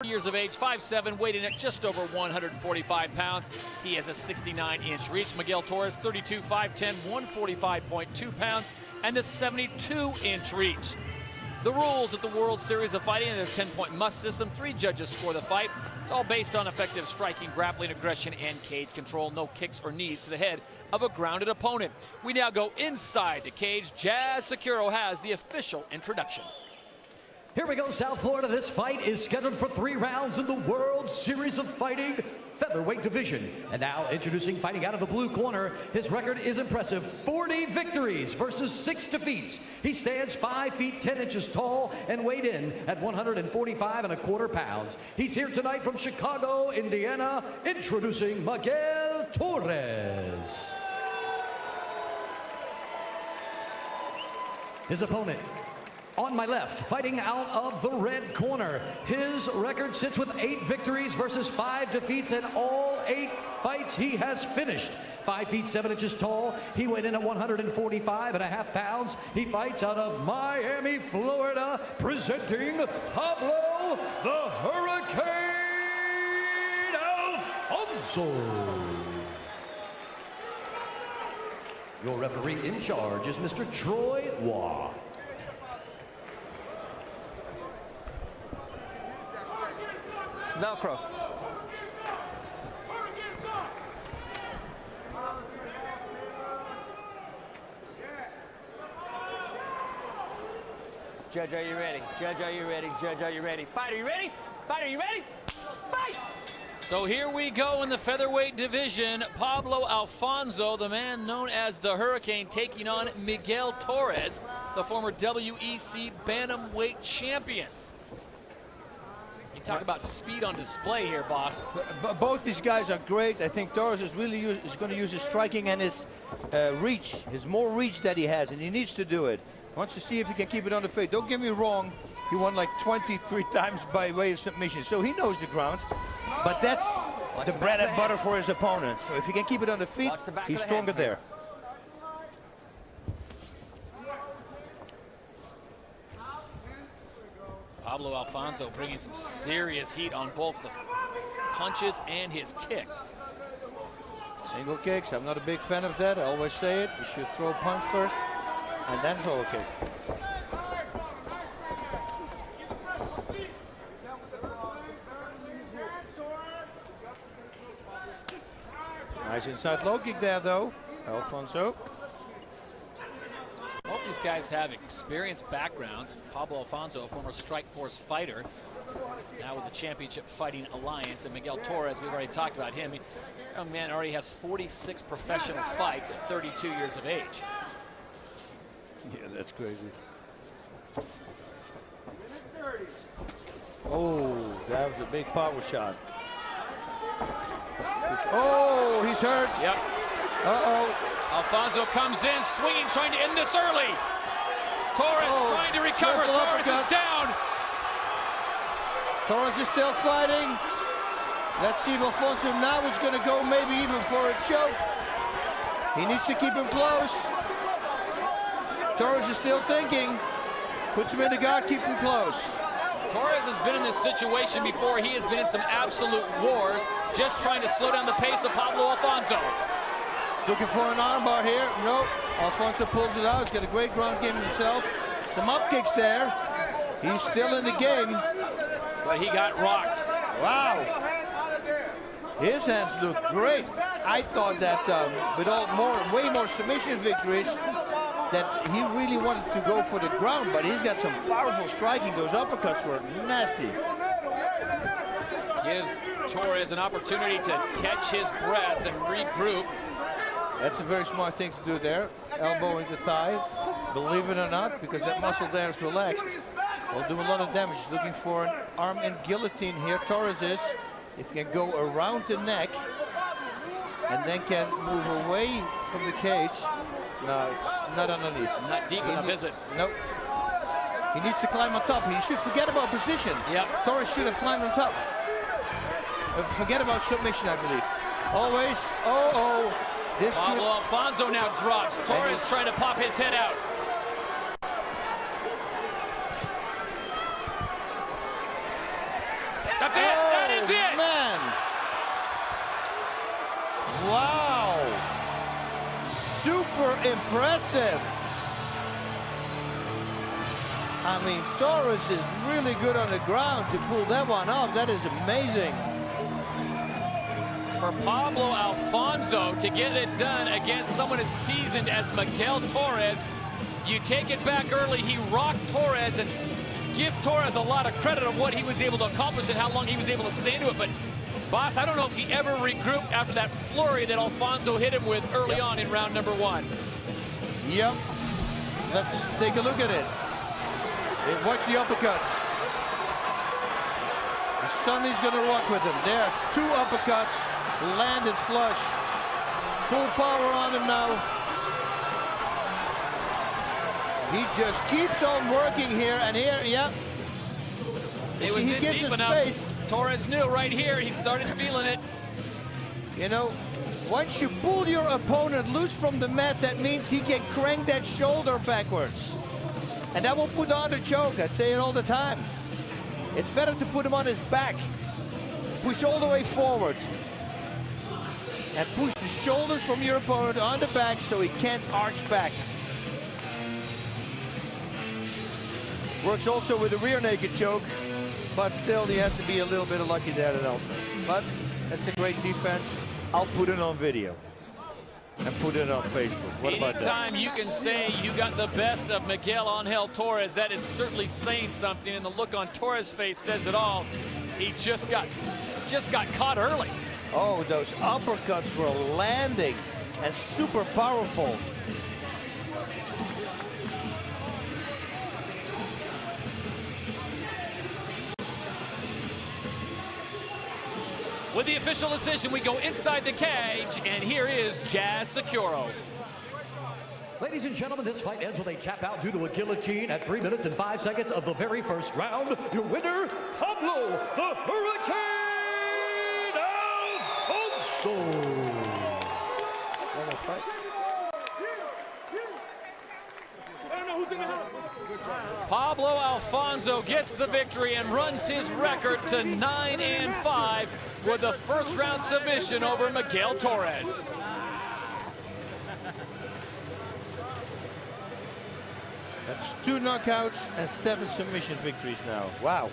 Years of age, 5'7", weighed in at just over 145 pounds. He has a 69-inch reach. Miguel Torres, 32, 5'10", 145.2 pounds, and a 72-inch reach. The rules at the World Series of Fighting, there's a 10-point must system. 3 judges score the fight. It's all based on effective striking, grappling, aggression, and cage control. No kicks or knees to the head of a grounded opponent. We now go inside the cage. Jazz Securo has the official introductions. Here we go, South Florida. This fight is scheduled for 3 rounds in the World Series of Fighting featherweight division. And now introducing, fighting out of the blue corner, his record is impressive. 40 victories versus 6 defeats. He stands 5 feet 10 inches tall and weighed in at 145.25 pounds. He's here tonight from Chicago, Indiana, introducing Miguel Torres. His opponent, on my left, fighting out of the red corner. His record sits with 8 victories versus 5 defeats, and all 8 fights he has finished. 5 feet 7 inches tall. He weighed in at 145.5 pounds. He fights out of Miami, Florida, presenting Pablo the Hurricane Alfonso. Your referee in charge is Mr. Troy Waugh. Velcro. Judge, are you ready? Judge, are you ready? Judge, are you ready? Fight, are you ready? Fight, are you ready? Fight! So here we go in the featherweight division. Pablo Alfonso, the man known as the Hurricane, taking on Miguel Torres, the former WEC bantamweight champion. You talk about speed on display here, boss. Both these guys are great. I think Torres is really is going to use his striking and his reach, his more reach that he has, and he needs to do it. Wants to see if he can keep it on the feet. Don't get me wrong, he won like 23 times by way of submission, so he knows the ground. But that's the bread and butter for his opponent. So if he can keep it on the feet, he's stronger there. Pablo Alfonso bringing some serious heat on both the punches and his kicks. Single kicks, I'm not a big fan of that. I always say it. You should throw a punch first and then throw a kick. Nice inside low kick there, though, Alfonso. Both these guys have experienced backgrounds. Pablo Alfonso, a former Strikeforce fighter, now with the Championship Fighting Alliance. And Miguel Torres, we've already talked about him. The young man already has 46 professional fights at 32 years of age. Yeah, that's crazy. Oh, that was a big power shot. Oh, he's hurt. Yep. Uh-oh. Alfonso comes in, swinging, trying to end this early. Torres trying to recover. Torres is down. Torres is still fighting. Let's see if Alfonso now is going to go maybe even for a choke. He needs to keep him close. Torres is still thinking. Puts him in the guard, keeps him close. Torres has been in this situation before. He has been in some absolute wars, just trying to slow down the pace of Pablo Alfonso. Looking for an armbar here. Nope. Alfonso pulls it out. He's got a great ground game himself. Some up kicks there. He's still in the game. But he got rocked. Wow. His hands look great. I thought that with way more submission victories, that he really wanted to go for the ground, but he's got some powerful striking. Those uppercuts were nasty. Gives Torres an opportunity to catch his breath and regroup. That's a very smart thing to do there. Elbowing the thigh, believe it or not, because that muscle there is relaxed. Will do a lot of damage. Looking for an arm and guillotine here. Torres is, if he can go around the neck and then can move away from the cage. No, it's not underneath. Not deep enough, is it? Nope. He needs to climb on top. He should forget about position. Yep. Torres should have climbed on top. Forget about submission, I believe. Always. Pablo Alfonso now drops. Torres trying to pop his head out. That's super impressive. I mean, Torres is really good on the ground to pull that one off. That is amazing. For Pablo Alfonso to get it done against someone as seasoned as Miguel Torres, you take it back early. He rocked Torres, and give Torres a lot of credit of what he was able to accomplish and how long he was able to stay into it. But, boss, I don't know if he ever regrouped after that flurry that Alfonso hit him with early on in round number 1. Yep. Let's take a look at it. Watch the uppercuts. Sonny's going to rock with him. There, 2 uppercuts, landed flush. Full power on him now. He just keeps on working here and here. Yep. It was he gives deep the enough. space. Torres knew right here. He started feeling it. You know, once you pull your opponent loose from the mat, that means he can crank that shoulder backwards. And that will put on the choke. I say it all the time. It's better to put him on his back. Push all the way forward. And push the shoulders from your opponent on the back so he can't arch back. Works also with a rear naked choke. But still, he has to be a little bit lucky there also. But that's a great defense. I'll put it on video. And put it on Facebook. What about that? Anytime you can say you got the best of Miguel Angel Torres, that is certainly saying something, and the look on Torres' face says it all. He just got caught early. Oh, those uppercuts were landing and super powerful. With the official decision, we go inside the cage, and here is Jazz Securo. Ladies and gentlemen, this fight ends with a tap out due to a guillotine at 3 minutes and 5 seconds of the very first round. Your winner, Pablo the Hurricane Alfonso. One more fight. Pablo Alfonso gets the victory and runs his record to 9-5 with a first-round submission over Miguel Torres. That's 2 knockouts and 7 submission victories now. Wow.